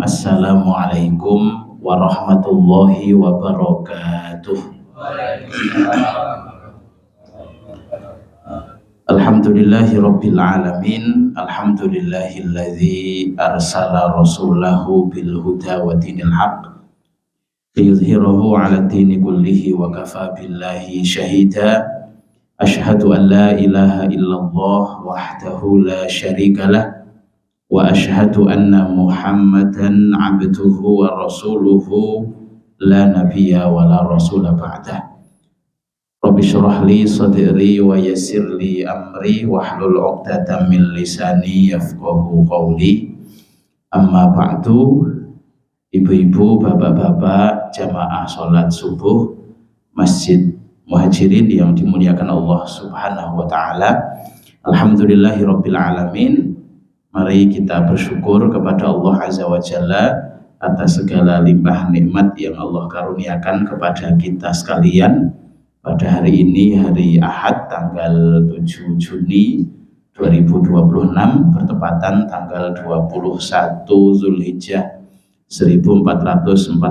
Assalamualaikum warahmatullahi wabarakatuh. Alhamdulillahi rabbil alamin. Alhamdulillahilladzi arsala rasulahu bil huda wa dinil haq liyudhhirahu 'ala dini kullihi wa kafa billahi syahida. Asyhadu an la ilaha illallah wahdahu la syarikalah wa asyhadu anna Muhammadan abduhu wa rasuluhu la nabiyya wa la rasula ba'dah. Rabbi syrah li sadri wa yassir li amri wahlul 'uqdatam min lisani yafqahu qawli. Amma ba'du. Ibu-ibu, bapak-bapak, jamaah salat subuh Masjid Muhajirin yang dimuliakan Allah Subhanahu wa taala. Alhamdulillahirabbil alamin. Mari kita bersyukur kepada Allah Azza wa Jalla atas segala limpah nikmat yang Allah karuniakan kepada kita sekalian pada hari ini, hari Ahad tanggal 7 Juni 2026 bertepatan tanggal 21 Zulhijjah 1447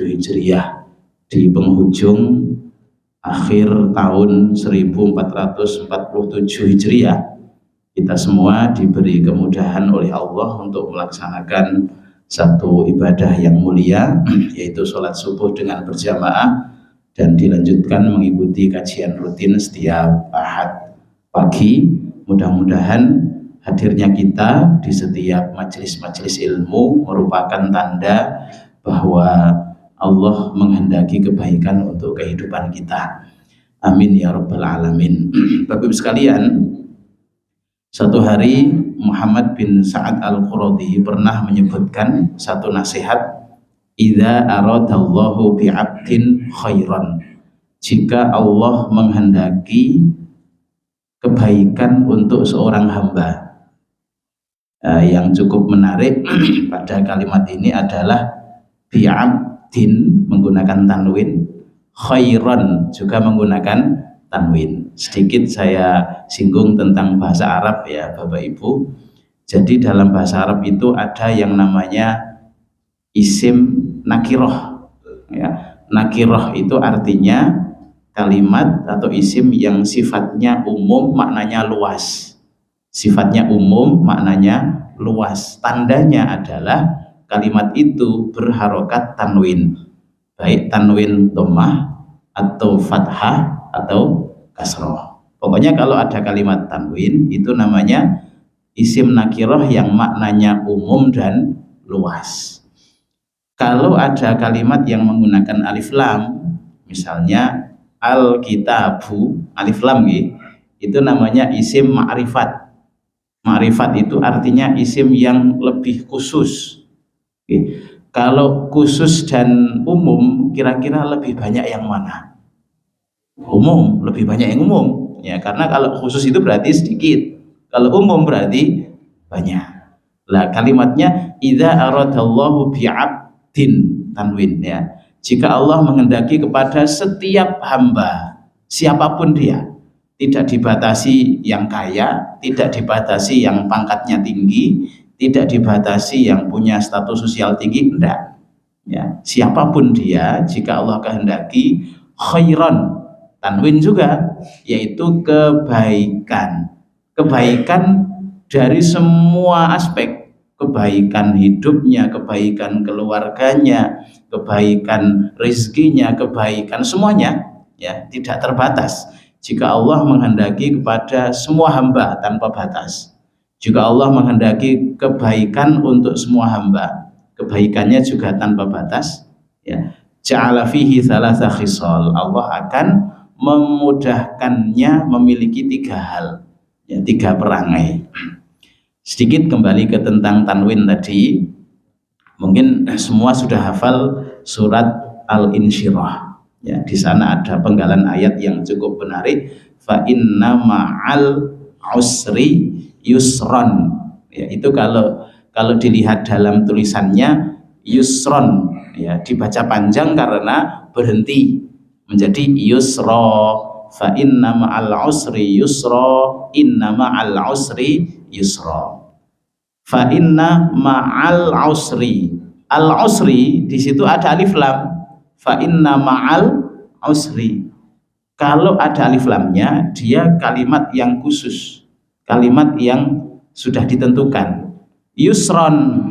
Hijriah di penghujung akhir tahun 1447 Hijriah. Kita semua diberi kemudahan oleh Allah untuk melaksanakan satu ibadah yang mulia, yaitu sholat subuh dengan berjamaah, dan dilanjutkan mengikuti kajian rutin setiap Ahad pagi. Mudah-mudahan hadirnya kita di setiap majelis-majelis ilmu merupakan tanda bahwa Allah menghendaki kebaikan untuk kehidupan kita. Amin ya rabbal alamin. Bapak Ibu sekalian, satu hari Muhammad bin Sa'ad al-Quradi pernah menyebutkan satu nasihat, idza aradallahu bi'abdin khairan, jika Allah menghendaki kebaikan untuk seorang hamba. Yang cukup menarik pada kalimat ini adalah bi'abdin menggunakan tanwin, khairan juga menggunakan tanwin. Sedikit saya singgung tentang bahasa Arab ya Bapak Ibu. Jadi dalam bahasa Arab itu ada yang namanya isim nakiroh ya. Nakiroh itu artinya kalimat atau isim yang sifatnya umum, maknanya luas. Sifatnya umum, maknanya luas. Tandanya adalah kalimat itu berharokat tanwin, baik tanwin dhammah atau fathah atau kasroh. Pokoknya kalau ada kalimat tanwin itu namanya isim nakiroh yang maknanya umum dan luas. Kalau ada kalimat yang menggunakan alif lam, misalnya al-kitabu, alif lam itu namanya isim ma'rifat. Ma'rifat itu artinya isim yang lebih khusus. Kalau khusus dan umum, kira-kira lebih banyak yang mana? Umum, lebih banyak yang umum ya, karena kalau khusus itu berarti sedikit, kalau umum berarti banyak. Lah kalimatnya idza aradallahu bi'abdin, tanwin ya, jika Allah menghendaki kepada setiap hamba siapapun dia, tidak dibatasi yang kaya, tidak dibatasi yang pangkatnya tinggi, tidak dibatasi yang punya status sosial tinggi, enggak ya, siapapun dia, jika Allah kehendaki khairan, tanwin juga, yaitu kebaikan. Kebaikan dari semua aspek, kebaikan hidupnya, kebaikan keluarganya, kebaikan rezekinya, kebaikan semuanya ya, tidak terbatas. Jika Allah menghendaki kepada semua hamba tanpa batas, jika Allah menghendaki kebaikan untuk semua hamba, kebaikannya juga tanpa batas ya. Ja'ala fihi thalatha khisal, Allah akan memudahkannya memiliki tiga hal ya, tiga perangai. Sedikit kembali ke tentang tanwin tadi, mungkin semua sudah hafal surat Al-Insyirah ya. Di sana ada penggalan ayat yang cukup menarik, fa inna ma'al usri yusron ya. Itu kalau dilihat dalam tulisannya yusron ya, dibaca panjang karena berhenti menjadi yusra, fa inna ma'al usri yusra, inna ma'al usri yusra. Fa inna ma'al usri. Al usri di situ ada alif lam. Fa inna ma'al usri. Kalau ada alif lamnya, dia kalimat yang khusus, kalimat yang sudah ditentukan. Yusron,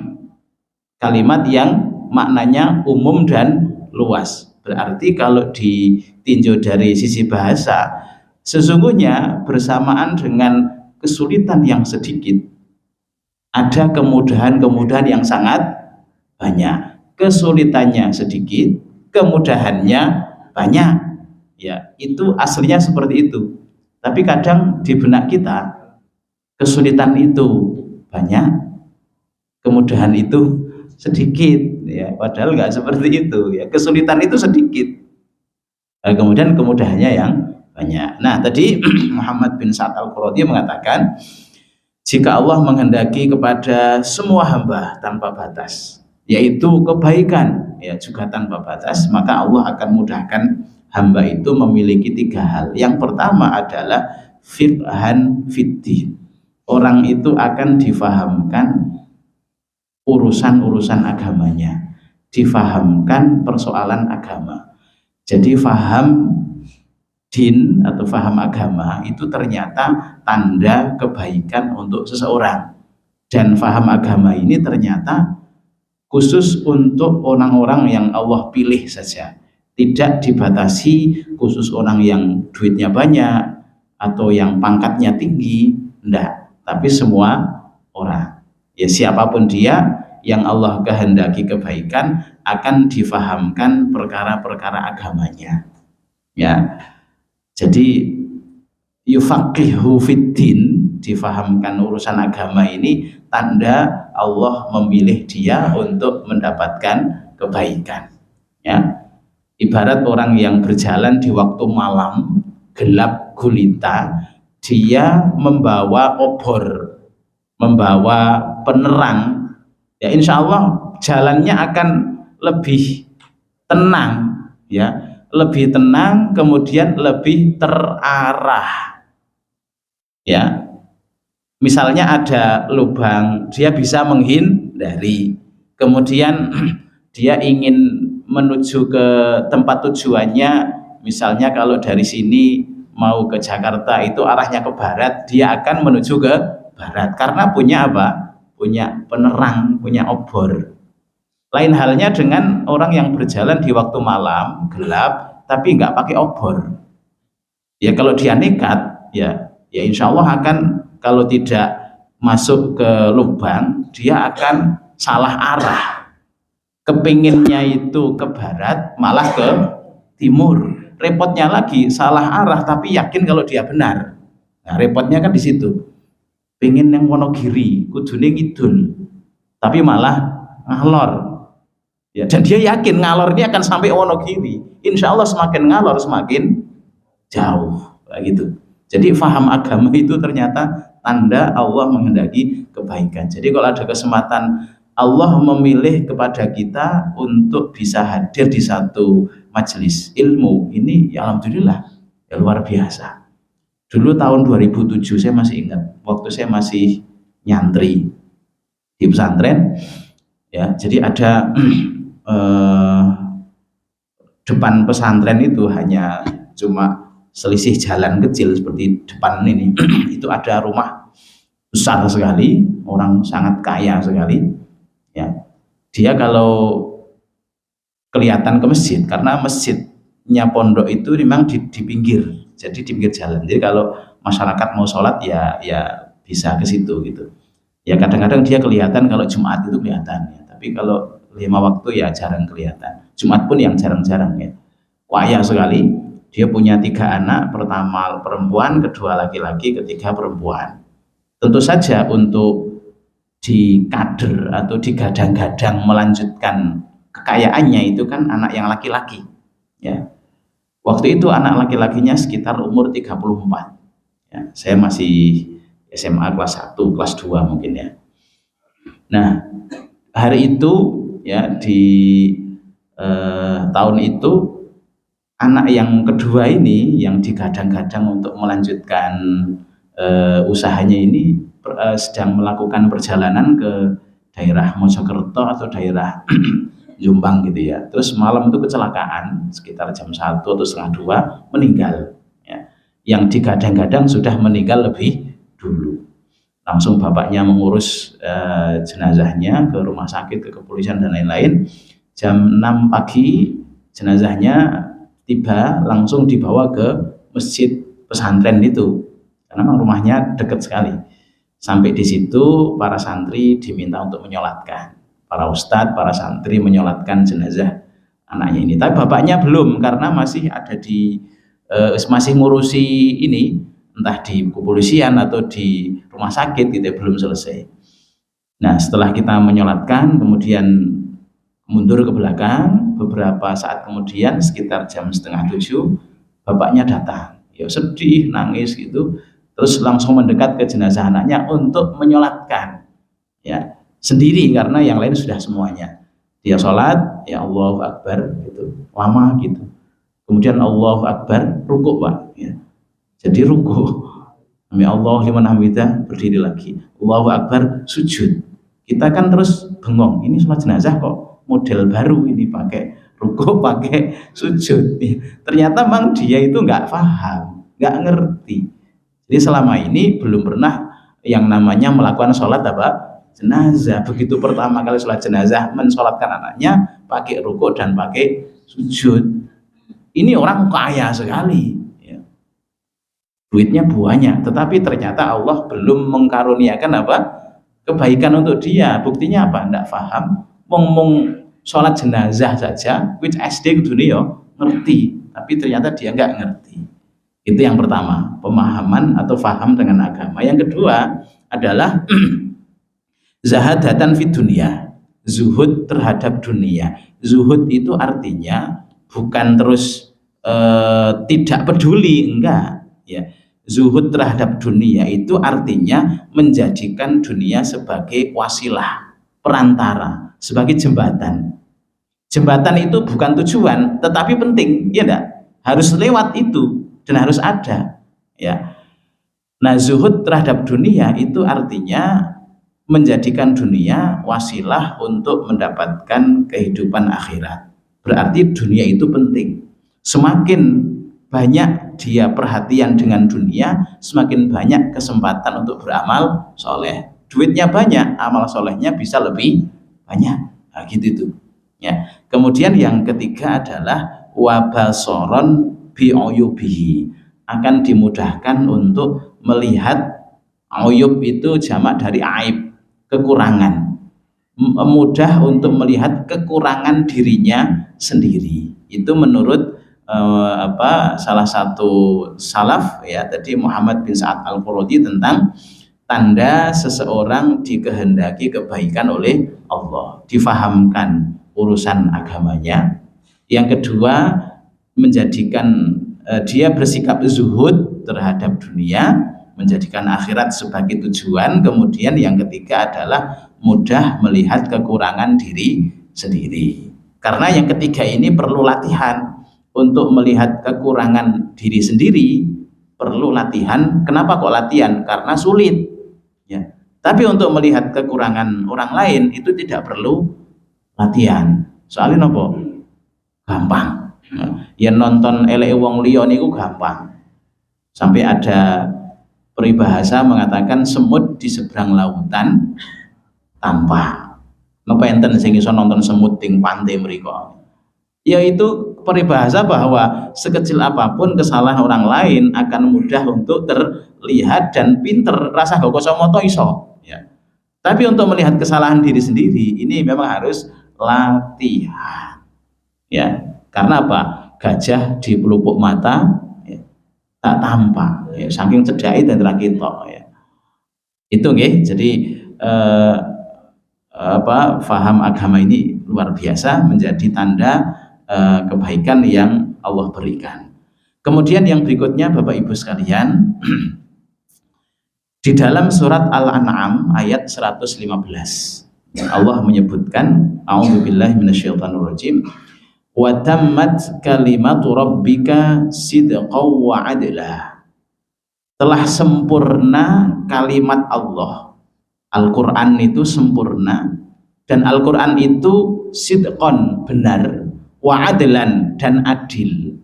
kalimat yang maknanya umum dan luas. Berarti kalau ditinjau dari sisi bahasa, sesungguhnya bersamaan dengan kesulitan yang sedikit, ada kemudahan-kemudahan yang sangat banyak. Kesulitannya sedikit, kemudahannya banyak. Ya, itu aslinya seperti itu. Tapi kadang di benak kita kesulitan itu banyak, kemudahan itu sedikit. Ya, padahal nggak seperti itu. Ya, kesulitan itu sedikit, kemudian kemudahannya yang banyak. Nah, tadi Muhammad bin Sa'ad Al-Quradi mengatakan, jika Allah menghendaki kepada semua hamba tanpa batas, yaitu kebaikan, ya juga tanpa batas, maka Allah akan mudahkan hamba itu memiliki 3 hal. Yang pertama adalah fiqhan fiddin. Orang itu akan difahamkan urusan-urusan agamanya, difahamkan persoalan agama. Jadi faham din atau faham agama itu ternyata tanda kebaikan untuk seseorang, dan faham agama ini ternyata khusus untuk orang-orang yang Allah pilih saja, tidak dibatasi khusus orang yang duitnya banyak atau yang pangkatnya tinggi, enggak, tapi semua orang, ya siapapun dia yang Allah kehendaki kebaikan akan difahamkan perkara-perkara agamanya, ya. Jadi yufaqihu fiddin, difahamkan urusan agama ini tanda Allah memilih dia untuk mendapatkan kebaikan, ya. Ibarat orang yang berjalan di waktu malam gelap gulita, dia membawa obor, membawa penerang, ya insya Allah jalannya akan lebih tenang, ya, lebih tenang, kemudian lebih terarah, ya. Misalnya ada lubang, dia bisa menghindari, kemudian dia ingin menuju ke tempat tujuannya, misalnya kalau dari sini mau ke Jakarta itu arahnya ke barat, dia akan menuju ke barat karena punya apa? Punya penerang, punya obor. Lain halnya dengan orang yang berjalan di waktu malam gelap tapi nggak pakai obor. Ya kalau dia nekat, ya insya Allah akan, kalau tidak masuk ke lubang, dia akan salah arah. Kepinginnya itu ke barat, malah ke timur. Repotnya lagi salah arah tapi yakin kalau dia benar. Nah, repotnya kan di situ. Pengen yang Wonogiri, kudune ngidul, tapi malah ngalor. Ya, dan dia yakin ngalor ini akan sampai Wonogiri. Insya Allah semakin ngalor semakin jauh, gitu. Jadi faham agama itu ternyata tanda Allah menghendaki kebaikan. Jadi kalau ada kesempatan Allah memilih kepada kita untuk bisa hadir di satu majelis ilmu ini, ya alhamdulillah, ya luar biasa. Dulu tahun 2007 saya masih ingat, waktu saya masih nyantri di pesantren, ya, jadi ada depan pesantren itu hanya cuma selisih jalan kecil seperti depan ini itu ada rumah besar sekali, orang sangat kaya sekali, ya. Dia kalau kelihatan ke masjid, karena masjidnya pondok itu memang di pinggir, jadi di pinggir jalan. Jadi kalau masyarakat mau sholat ya bisa ke situ gitu. Ya kadang-kadang dia kelihatan kalau Jumat itu kelihatan, ya. Tapi kalau 5 waktu ya jarang kelihatan. Jumat pun yang jarang-jarang, ya. Kaya sekali. Dia punya 3 anak, pertama perempuan, kedua laki-laki, ketiga perempuan. Tentu saja untuk dikader atau digadang-gadang melanjutkan kekayaannya itu kan anak yang laki-laki, ya. Waktu itu anak laki-lakinya sekitar umur 34, ya. Saya masih SMA kelas 1, kelas 2 mungkin, ya. Nah, hari itu, ya, di tahun itu anak yang kedua ini yang digadang-gadang untuk melanjutkan usahanya ini sedang melakukan perjalanan ke daerah Mojokerto atau daerah Jombang gitu ya. Terus malam itu kecelakaan sekitar jam 1 atau setengah 2 meninggal. Ya. Yang digadang-gadang sudah meninggal lebih dulu. Langsung bapaknya mengurus jenazahnya ke rumah sakit, ke kepolisian dan lain-lain. Jam 6 pagi jenazahnya tiba, langsung dibawa ke masjid pesantren itu karena memang rumahnya dekat sekali. Sampai di situ para santri diminta untuk menyolatkan, para ustadz, para santri menyolatkan jenazah anaknya ini. Tapi bapaknya belum, karena masih ada di masih ngurusi ini, entah di kepolisian atau di rumah sakit gitu, belum selesai. Nah, setelah kita menyolatkan, kemudian mundur ke belakang, beberapa saat kemudian sekitar jam 6:30 bapaknya datang, ya sedih, nangis gitu, terus langsung mendekat ke jenazah anaknya untuk menyolatkan, ya sendiri karena yang lain sudah semuanya. Dia sholat, ya Allahu Akbar gitu, lama gitu. Kemudian Allahu Akbar, rukuk Pak, ya. Jadi rukuk, Sami Allahu liman hamidah, berdiri lagi, Allahu Akbar, sujud. Kita kan terus bengong, ini sholat jenazah kok model baru ini, pakai rukuk, pakai sujud. Ternyata memang dia itu nggak paham, nggak ngerti. Jadi selama ini belum pernah yang namanya melakukan sholat apa? Jenazah. Begitu pertama kali sholat jenazah, mensolatkan anaknya pakai rukuk dan pakai sujud. Ini orang kaya sekali, ya. Duitnya banyak, tetapi ternyata Allah belum mengkaruniakan apa? Kebaikan untuk dia. Buktinya apa? Nggak paham. Ngomong sholat jenazah saja, which SD ke dunia ngerti, tapi ternyata dia nggak ngerti. Itu yang pertama, pemahaman atau faham dengan agama. Yang kedua adalah zahadatan fid dunia, zuhud terhadap dunia. Zuhud itu artinya bukan terus tidak peduli, enggak, ya. Zuhud terhadap dunia itu artinya menjadikan dunia sebagai wasilah, perantara, sebagai jembatan. Jembatan itu bukan tujuan, tetapi penting, ya enggak? Harus lewat itu dan harus ada, ya. Nah, zuhud terhadap dunia itu artinya menjadikan dunia wasilah untuk mendapatkan kehidupan akhirat. Berarti dunia itu penting. Semakin banyak dia perhatian dengan dunia, semakin banyak kesempatan untuk beramal soleh. Duitnya banyak, amal solehnya bisa lebih banyak. Nah, gitu itu. Ya. Kemudian yang ketiga adalah wabasoron bi'uyubihi, akan dimudahkan untuk melihat. Uyub itu jamak dari aib, kekurangan. Mudah untuk melihat kekurangan dirinya sendiri. Itu menurut salah satu salaf, ya, tadi Muhammad bin Sa'ad Al-Quradi, tentang tanda seseorang dikehendaki kebaikan oleh Allah, difahamkan urusan agamanya. Yang kedua, menjadikan dia bersikap zuhud terhadap dunia, menjadikan akhirat sebagai tujuan. Kemudian yang ketiga adalah mudah melihat kekurangan diri sendiri. Karena yang ketiga ini perlu latihan. Untuk melihat kekurangan diri sendiri perlu latihan. Kenapa kok latihan? Karena sulit, ya. Tapi untuk melihat kekurangan orang lain itu tidak perlu latihan. Soalnya nopo? Gampang. Ya, nonton eleke wong liya niku gampang. Sampai ada peribahasa mengatakan semut di seberang lautan tampak. Napa enten sing iso nonton semut ting pantai mriko? Yaitu peribahasa bahwa sekecil apapun kesalahan orang lain akan mudah untuk terlihat dan pinter, rasa gak kosongmoto iso, ya. Tapi untuk melihat kesalahan diri sendiri ini memang harus latihan, ya. Karena apa? Gajah di pelupuk mata, ya, tak tampak, ya, saking cedai dan terakitok, ya. Itu nggih. Jadi faham agama ini luar biasa, menjadi tanda kebaikan yang Allah berikan. Kemudian yang berikutnya Bapak Ibu sekalian, di dalam surat Al-An'am ayat 115 Allah menyebutkan, a'udzubillahi minasyaitonirrajim, wa tammat kalimatu rabbika sidqan wa adla. telah sempurna kalimat Allah. Al-Quran itu sempurna, dan Al-Quran itu sidqon, benar, wa adlan, dan adil.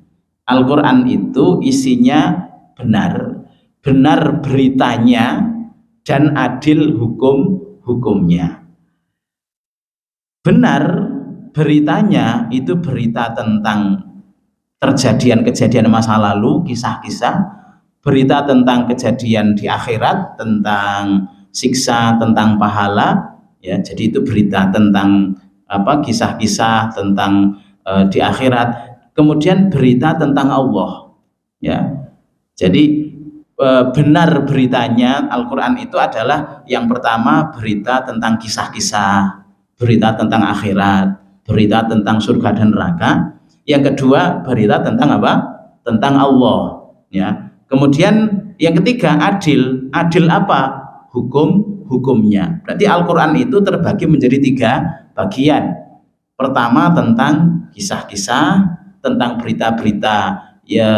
Al-Quran itu isinya benar, benar beritanya, dan adil hukumnya. Benar beritanya itu berita tentang kejadian masa lalu, kisah-kisah, berita tentang kejadian di akhirat, tentang siksa, tentang pahala, ya. Jadi itu berita tentang kisah-kisah tentang di akhirat. Kemudian berita tentang Allah, ya. Jadi benar beritanya Al-Quran itu adalah yang pertama berita tentang kisah-kisah, berita tentang akhirat, berita tentang surga dan neraka. Yang kedua berita tentang apa? Tentang Allah, ya. Kemudian yang ketiga adil. Adil apa? Hukumnya. Berarti Al-Quran itu terbagi menjadi 3 bagian. Pertama tentang kisah-kisah, tentang berita-berita, ya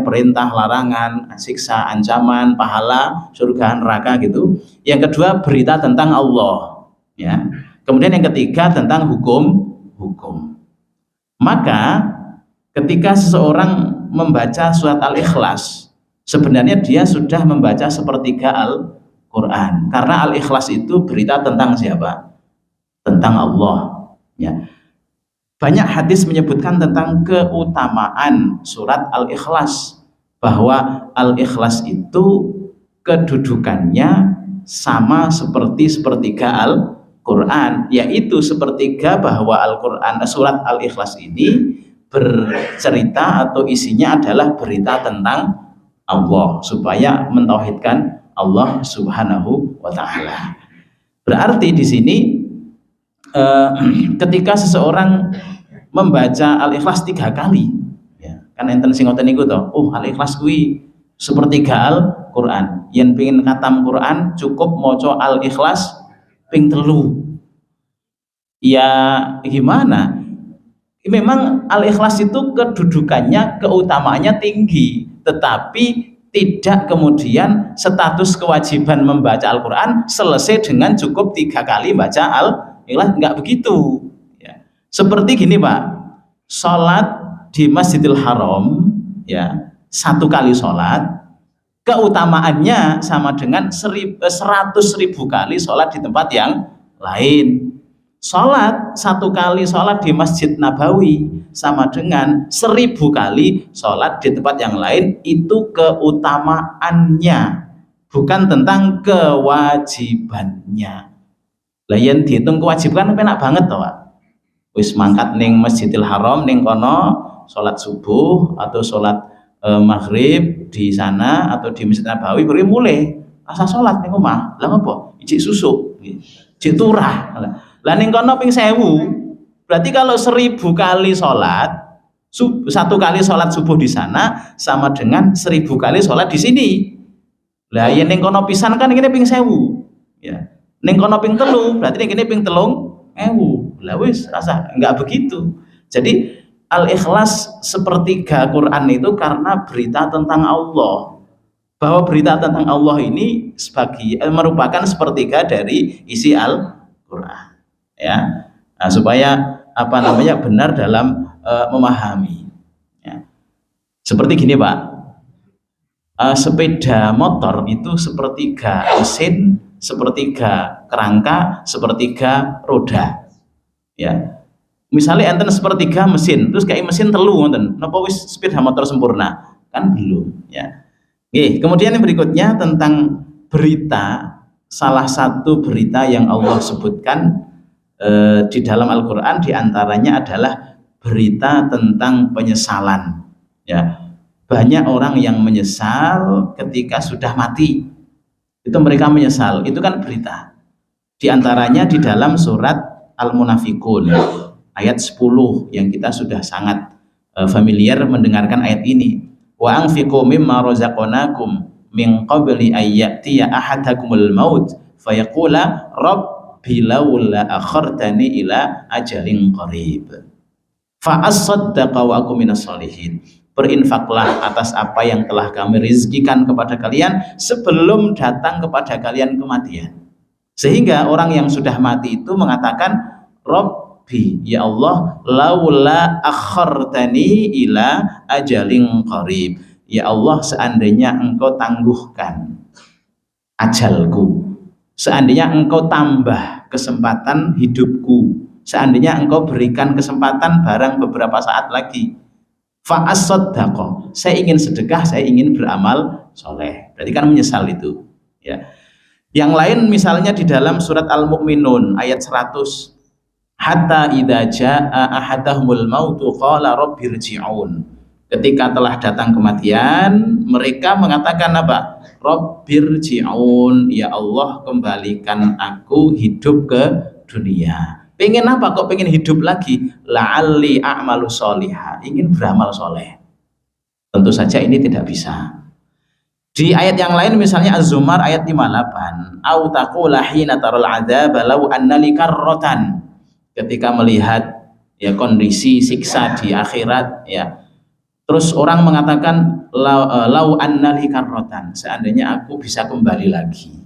perintah, larangan, siksa, ancaman, pahala, surga, neraka gitu. Yang kedua berita tentang Allah, ya. Kemudian yang ketiga tentang hukum. Maka ketika seseorang membaca surat Al-Ikhlas, sebenarnya dia sudah membaca sepertiga Al-Quran, karena Al-Ikhlas itu berita tentang siapa? Tentang Allah, ya. Banyak hadis menyebutkan tentang keutamaan surat Al-Ikhlas, bahwa Al-Ikhlas itu kedudukannya sama seperti sepertiga Al-Quran, yaitu sepertiga bahwa Al-Quran, surat Al-Ikhlas ini bercerita atau isinya adalah berita tentang Allah, supaya mentauhidkan Allah Subhanahu wa Ta'ala. Berarti di sini ketika seseorang membaca Al-Ikhlas 3 kali, ya, kan enten sing ngoten niku to, Al-Ikhlas kuwi sepertiga Al-Quran. Yen pengen khatam Quran cukup maca Al-Ikhlas ping 3. Ya gimana? Memang Al-Ikhlas itu kedudukannya, keutamaannya tinggi, tetapi tidak kemudian status kewajiban membaca Al-Quran selesai dengan cukup 3 kali baca Al-Ikhlas, enggak begitu, ya. Seperti gini Pak, sholat di Masjidil Haram, ya, 1 kali sholat keutamaannya sama dengan 100.000 kali sholat di tempat yang lain. Sholat 1 kali sholat di Masjid Nabawi sama dengan 1.000 kali sholat di tempat yang lain. Itu keutamaannya, bukan tentang kewajibannya. Lah yen dihitung kewajiban penak banget toh Pak. Wis mangkat ning Masjidil Haram ning kono sholat subuh atau sholat maghrib di sana atau di Masjid Nabawi, baru mulai asa sholat ning omah. Lah apa? Ijik susuk, ijik turah. Lah ning kono ping 1000. Berarti kalau 1.000 kali sholat, 1 kali sholat subuh di sana sama dengan 1.000 kali sholat di sini. Lah yen ning kono pisan kan ngene ping 1000, ya. Ning kono ping 3, berarti ning kene ping 3.000. Lah wis rasa enggak begitu. Jadi Al-Ikhlas sepertiga Quran itu karena berita tentang Allah, bahwa berita tentang Allah ini merupakan sepertiga dari isi Al-Quran, ya. Nah, supaya benar dalam memahami, ya. Seperti gini Pak, sepeda motor itu sepertiga mesin, sepertiga kerangka, sepertiga roda, ya. Misalnya enten sepertiga mesin, terus kayak mesin 3 ngoten, napa wis sepeda motor sempurna? Kan belum, ya. Oke, kemudian yang berikutnya tentang berita, salah satu berita yang Allah sebutkan di dalam Al-Quran diantaranya adalah berita tentang penyesalan, ya. Banyak orang yang menyesal ketika sudah mati, itu mereka menyesal, itu kan berita. Diantaranya di dalam surat Al-Munafiqun ayat 10 yang kita sudah sangat familiar mendengarkan ayat ini. Wa anfiqu mimma razaqnakum min qabli ayyatiya ahadakumul maut fayaqula rabbi laula akhartani ila ajalin qarib fa asaddaqa wa aku minas sholihin. berinfaklah atas apa yang telah kami rizkikan kepada kalian sebelum datang kepada kalian kematian. Sehingga orang yang sudah mati itu mengatakan, Rabbi, ya Allah, laula akhartani ila ajalin qarib. Ya Allah, seandainya engkau tangguhkan ajalku, seandainya engkau tambah kesempatan hidupku, seandainya engkau berikan kesempatan barang beberapa saat lagi, fa'as-saddaqah, saya ingin sedekah, saya ingin beramal soleh. Berarti kan menyesal itu, ya. Yang lain misalnya di dalam surat Al-Mu'minun ayat 100, hatta idza jaa ahadahumul mautu qala rabbirji'un. Ketika telah datang kematian, mereka mengatakan apa? Rabbirji'un, ya Allah, kembalikan aku hidup ke dunia. Pengen apa kok pengen hidup lagi? La'alli a'malu sholihah, ingin beramal soleh. Tentu saja ini tidak bisa. Di ayat yang lain misalnya Az-Zumar ayat 58, au taqula hina taral adzab law anna li karratan. Ketika melihat ya kondisi siksa di akhirat, ya, terus orang mengatakan lau anna li karratan, seandainya aku bisa kembali lagi,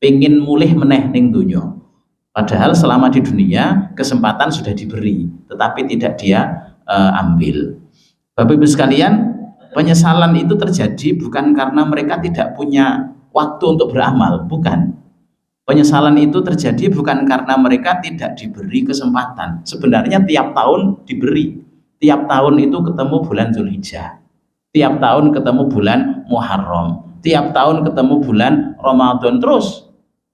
pengen mulih meneh ning dunya. Padahal selama di dunia kesempatan sudah diberi, tetapi tidak dia ambil. Bapak Ibu sekalian, penyesalan itu terjadi bukan karena mereka tidak punya waktu untuk beramal, bukan. Penyesalan itu terjadi bukan karena mereka tidak diberi kesempatan. Sebenarnya tiap tahun diberi. Tiap tahun itu ketemu bulan Zulhijjah. Tiap tahun ketemu bulan Muharram. Tiap tahun ketemu bulan Ramadan, terus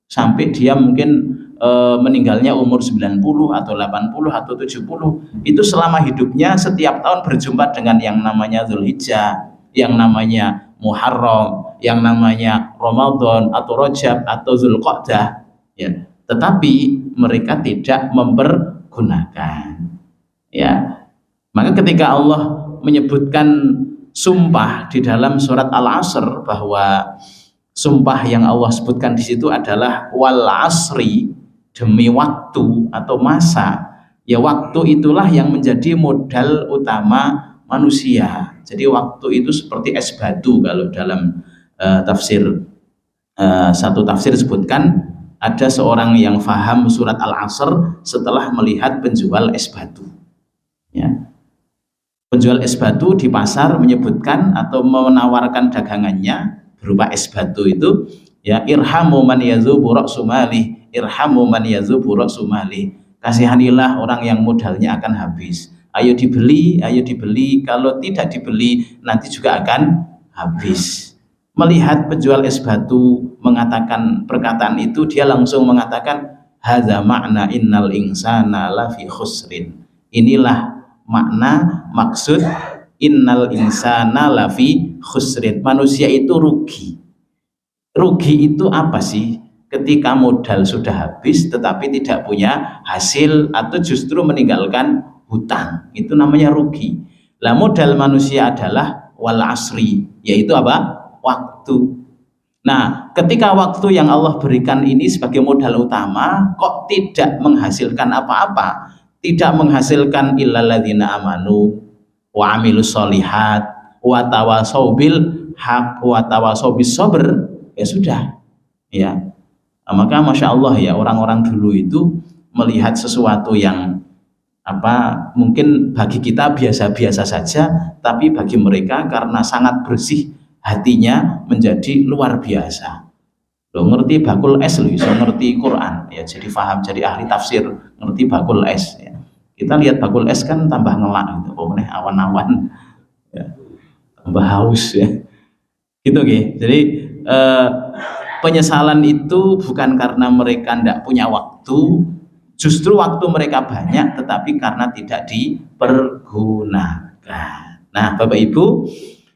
sampai dia mungkin meninggalnya umur 90 atau 80 atau 70. Itu selama hidupnya setiap tahun berjumpa dengan yang namanya Zulhijjah, yang namanya Muharram, yang namanya Ramadan atau Rajab atau Zulqa'dah, ya. Tetapi mereka tidak mempergunakan, ya. Maka ketika Allah menyebutkan sumpah di dalam surat Al-Asr, bahwa sumpah yang Allah sebutkan di situ adalah wal asri, demi waktu atau masa, ya waktu itulah yang menjadi modal utama manusia. Jadi waktu itu seperti es batu. Kalau dalam tafsir satu tafsir sebutkan ada seorang yang faham surat Al-Asr setelah melihat penjual es batu, ya. Penjual es batu di pasar menyebutkan atau menawarkan dagangannya berupa es batu itu, ya, irhamu man yazubu ra'su malih, irhamu man yazubu ra'su malih, kasihanilah orang yang modalnya akan habis. Ayo dibeli, kalau tidak dibeli nanti juga akan habis. Melihat penjual es batu mengatakan perkataan itu, dia langsung mengatakan, hadza makna innal insana lafi khusrin. Inilah makna maksud innal insana lafi khusrin. Manusia itu rugi. Rugi itu apa sih? Ketika modal sudah habis tetapi tidak punya hasil atau justru meninggalkan hutang, itu namanya rugi. Lah modal manusia adalah wal asri, yaitu apa? Waktu. Nah, ketika waktu yang Allah berikan ini sebagai modal utama kok tidak menghasilkan apa-apa, tidak menghasilkan illal ladzina amanu wa amilus solihat wa tawasau bil haq wa tawasau bis sabr, ya sudah, ya. Nah, maka masya Allah, ya, orang-orang dulu itu melihat sesuatu yang mungkin bagi kita biasa-biasa saja, tapi bagi mereka karena sangat bersih hatinya menjadi luar biasa. Lo ngerti bakul es, lo iso ngerti Quran, ya, jadi faham, jadi ahli tafsir, ngerti bakul es, ya. Kita lihat bakul es kan tambah ngelak gitu, pokoknya awan-awan, ya, tambah haus, ya, gitu, gitu. Jadi penyesalan itu bukan karena mereka tidak punya waktu, justru waktu mereka banyak tetapi karena tidak dipergunakan. Nah, Bapak Ibu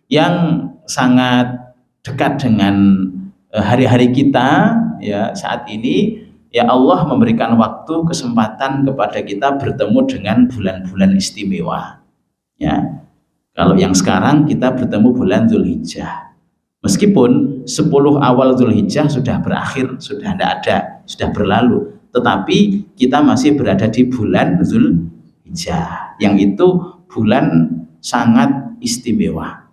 yang sangat dekat dengan hari-hari kita, ya, saat ini, ya, Allah memberikan waktu, kesempatan kepada kita bertemu dengan bulan-bulan istimewa, ya. Kalau yang sekarang kita bertemu bulan Zulhijjah. Meskipun 10 awal Zulhijjah sudah berakhir, sudah tidak ada, sudah berlalu, tetapi kita masih berada di bulan Zulhijjah, yang itu bulan sangat istimewa.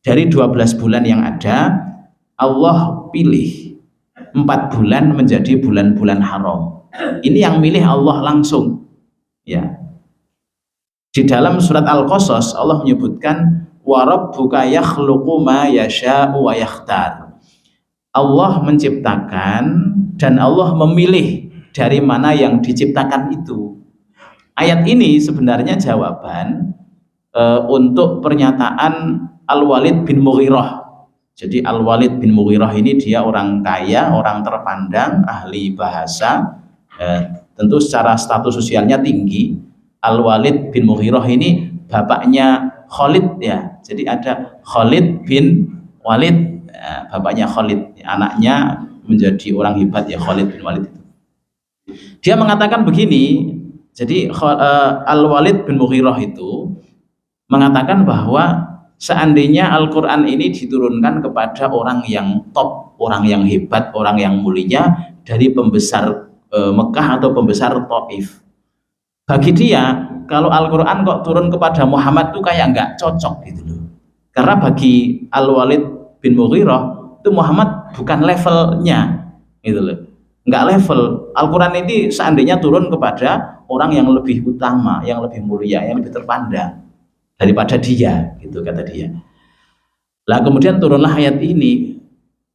Dari 12 bulan yang ada, Allah pilih 4 bulan menjadi bulan-bulan haram. Ini yang milih Allah langsung. Ya. Di dalam surat Al-Qasas Allah menyebutkan wa rabbuka yakhluqu ma yasha'u wa yakhtar. Allah menciptakan dan Allah memilih dari mana yang diciptakan itu. Ayat ini sebenarnya jawaban untuk pernyataan Al-Walid bin Mughirah. Jadi Al-Walid bin Mughirah ini dia orang kaya, orang terpandang, ahli bahasa, tentu secara status sosialnya tinggi. Al-Walid bin Mughirah ini bapaknya Khalid ya. Jadi ada Khalid bin Walid, bapaknya Khalid, anaknya menjadi orang hebat ya, Khalid bin Walid itu. Dia mengatakan begini, jadi Al-Walid bin Mughirah itu mengatakan bahwa seandainya Al-Quran ini diturunkan kepada orang yang top, orang yang hebat, orang yang mulia dari pembesar Mekah atau pembesar Taif, bagi dia kalau Al-Quran kok turun kepada Muhammad tuh kayak nggak cocok gitu loh. Karena bagi Al-Walid bin Mughirah itu Muhammad bukan levelnya gitu loh, nggak level. Al-Quran ini seandainya turun kepada orang yang lebih utama, yang lebih mulia, yang lebih terpandang daripada dia, gitu kata dia. Lah kemudian turunlah ayat ini,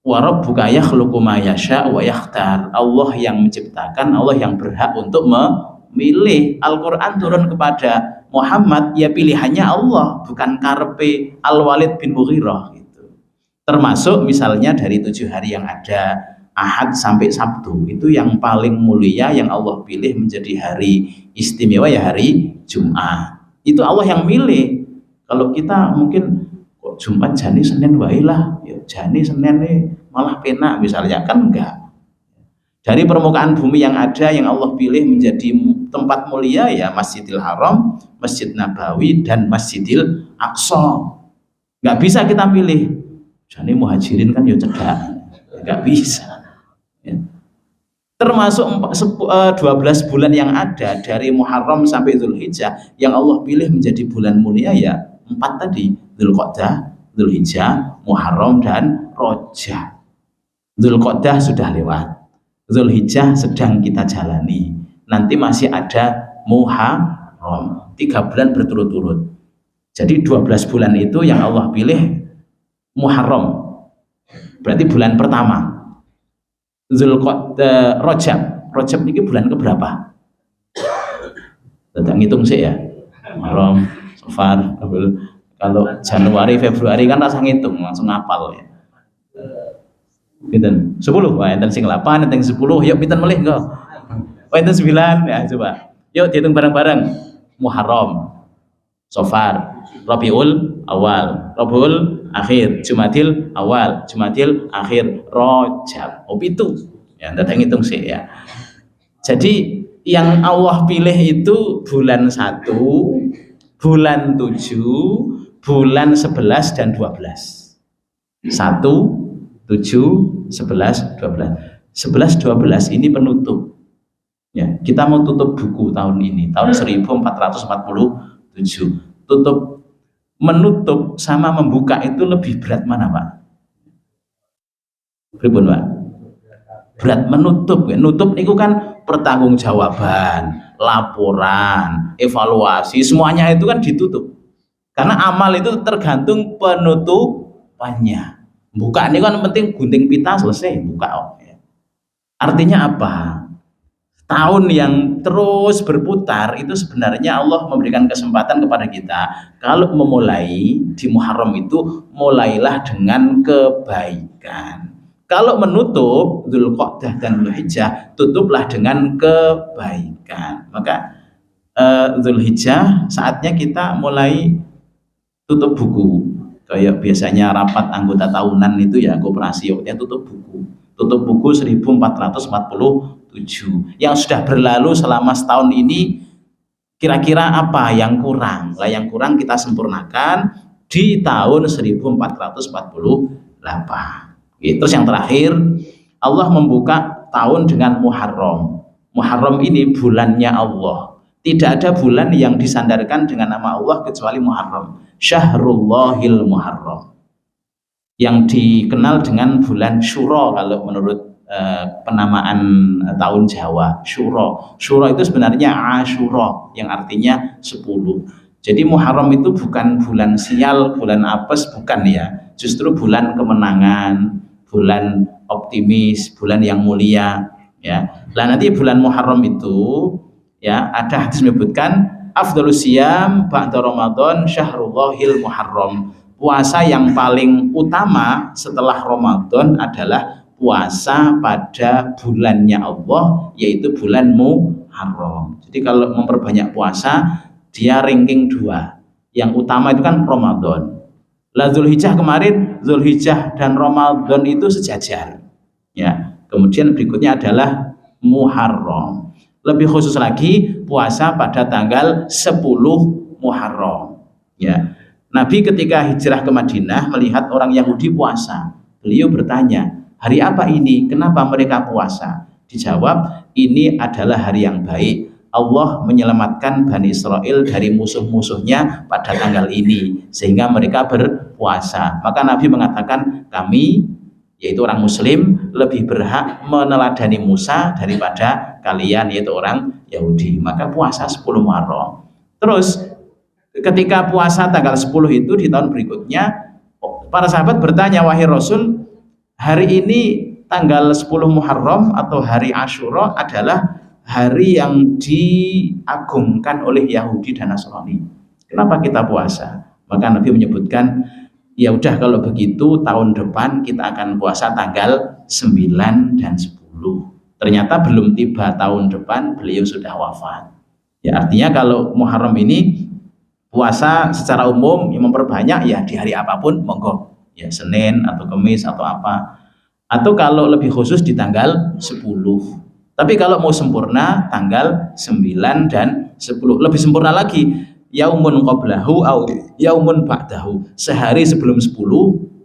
wa rabbuka yakhluqu ma yasha' wa yakhtar. Allah yang menciptakan, Allah yang berhak untuk memilih. Al-Quran turun kepada Muhammad, ya pilihannya Allah, bukan karepe Al-Walid bin Mughirah gitu. Termasuk misalnya dari 7 hari yang ada, Ahad sampai Sabtu, itu yang paling mulia yang Allah pilih menjadi hari istimewa ya hari Jumat. Itu Allah yang milih. Kalau kita mungkin kok Jumat jani Senin wae lah, ya jani Senin nih malah penak misalnya, kan enggak. Dari permukaan bumi yang ada yang Allah pilih menjadi tempat mulia ya Masjidil Haram, Masjid Nabawi dan Masjidil Aqsa. Enggak bisa kita pilih. Jani muhajirin kan ya cedak. Enggak bisa. Ya. Termasuk 12 bulan yang ada dari Muharram sampai Dzulhijjah yang Allah pilih menjadi bulan mulia ya 4 tadi, Dzulqa'dah, Dzulhijjah, Muharram dan Rajab. Dzulqa'dah sudah lewat, Dzulhijjah sedang kita jalani, nanti masih ada Muharram, 3 bulan berturut-turut. Jadi 12 bulan itu yang Allah pilih Muharram, berarti bulan pertama. Dzulqa'dah, Rajab ini bulan keberapa? Tidak ngitung sih ya. Muharram, Safar, kalau Januari, Februari kan rasa ngitung, langsung ngapal ya. Pinten? 10. Wah, enten sing 8, enten 10. Yuk pinten melih engko? Oh, enten 9. Ya, coba. Yuk dihitung bareng-bareng. Muharram, Safar, Rabiul Awal, Rabiul Akhir, Jumadil Awal, Jumadil Akhir, Rajab. Oh, itu. Ya, ndak ngitung sih ya. Jadi yang Allah pilih itu bulan 1, bulan 7, bulan 11 dan 12. 1, 7, 11, 12. 11, 12 ini penutup. Ya, kita mau tutup buku tahun ini, tahun 1447. Menutup sama membuka itu lebih berat mana, Pak? Pripun, Pak? Berat menutup. Nutup itu kan pertanggungjawaban, laporan, evaluasi, semuanya itu kan ditutup. Karena amal itu tergantung penutupannya. Buka ini kan penting, gunting pita selesai, buka. Artinya apa? Tahun yang terus berputar itu sebenarnya Allah memberikan kesempatan kepada kita. Kalau memulai di Muharram itu mulailah dengan kebaikan. Kalau menutup Dzulqa'dah dan Dzulhijjah, tutuplah dengan kebaikan. Maka Dzulhijjah saatnya kita mulai tutup buku. Kayak biasanya rapat anggota tahunan itu ya koperasi, waktunya tutup buku. Tutup buku 1447 yang sudah berlalu selama setahun ini. Kira-kira apa yang kurang? Lah yang kurang kita sempurnakan di tahun 1448. Terus yang terakhir, Allah membuka tahun dengan Muharram. Muharram ini bulannya Allah. Tidak ada bulan yang disandarkan dengan nama Allah kecuali Muharram. Syahrullahil Muharram, yang dikenal dengan bulan Syuro kalau menurut penamaan tahun Jawa. Syuro itu sebenarnya Asyura yang artinya 10. Jadi Muharram itu bukan bulan sial, bulan apes, bukan ya. Justru bulan kemenangan, bulan optimis, bulan yang mulia ya. Lah nanti bulan Muharram itu ya ada hadis menyebutkan afdhalus siyam ba'da Ramadan syahrullahil Muharram. Puasa yang paling utama setelah Ramadan adalah puasa pada bulannya Allah, yaitu bulan Muharram. Jadi kalau memperbanyak puasa, dia ranking 2. Yang utama itu kan Ramadan. Lah Zulhijjah kemarin, Zulhijjah dan Ramadan itu sejajar. Ya. Kemudian berikutnya adalah Muharram. Lebih khusus lagi puasa pada tanggal 10 Muharram. Ya. Nabi ketika hijrah ke Madinah melihat orang Yahudi puasa. Beliau bertanya, hari apa ini? Kenapa mereka puasa? Dijawab, ini adalah hari yang baik. Allah menyelamatkan Bani Israel dari musuh-musuhnya pada tanggal ini, sehingga mereka berpuasa. Maka Nabi mengatakan, kami, yaitu orang Muslim, lebih berhak meneladani Musa daripada kalian, yaitu orang Yahudi. Maka puasa 10 Muharram. Terus ketika puasa tanggal 10 itu di tahun berikutnya, para sahabat bertanya, wahai Rasul, hari ini tanggal 10 Muharram atau hari Asyura adalah hari yang diagungkan oleh Yahudi dan Nasrani. Kenapa kita puasa? Maka Nabi menyebutkan, ya udah kalau begitu tahun depan kita akan puasa tanggal 9 dan 10. Ternyata belum tiba tahun depan beliau sudah wafat. Ya artinya kalau Muharram ini puasa secara umum yang memperbanyak ya di hari apapun monggo. Ya Senin atau Kamis atau apa. Atau kalau lebih khusus di tanggal 10. Tapi kalau mau sempurna tanggal 9 dan 10. Lebih sempurna lagi, yaumun qablahu au yaumun ba'dahu. Sehari sebelum 10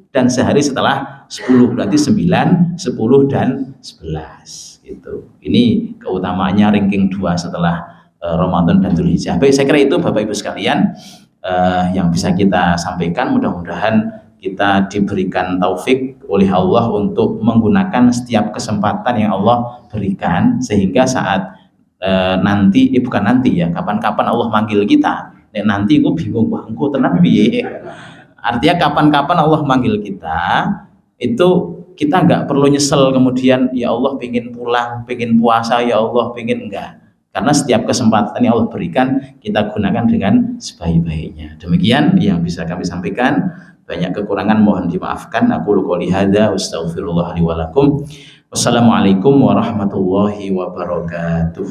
dan sehari setelah 10. Berarti 9, 10 dan 11 gitu. Ini keutamaannya ranking 2 setelah Ramadan dan Dzulhijjah. Baik, saya kira itu Bapak Ibu sekalian yang bisa kita sampaikan. Mudah-mudahan kita diberikan taufik oleh Allah untuk menggunakan setiap kesempatan yang Allah berikan, sehingga saat nanti, bukan nanti ya, kapan-kapan Allah manggil kita. Nanti aku bingung, wah engko tenan piye. Artinya kapan-kapan Allah manggil kita, itu kita nggak perlu nyesel kemudian, ya Allah pengen pulang, pengen puasa, ya Allah pengen, enggak. Karena setiap kesempatan yang Allah berikan kita gunakan dengan sebaik-baiknya. Demikian yang bisa kami sampaikan. Banyak kekurangan mohon dimaafkan. Aku qouli hadza wa astaghfirullah li wa lakum. Wassalamualaikum warahmatullahi wabarakatuh.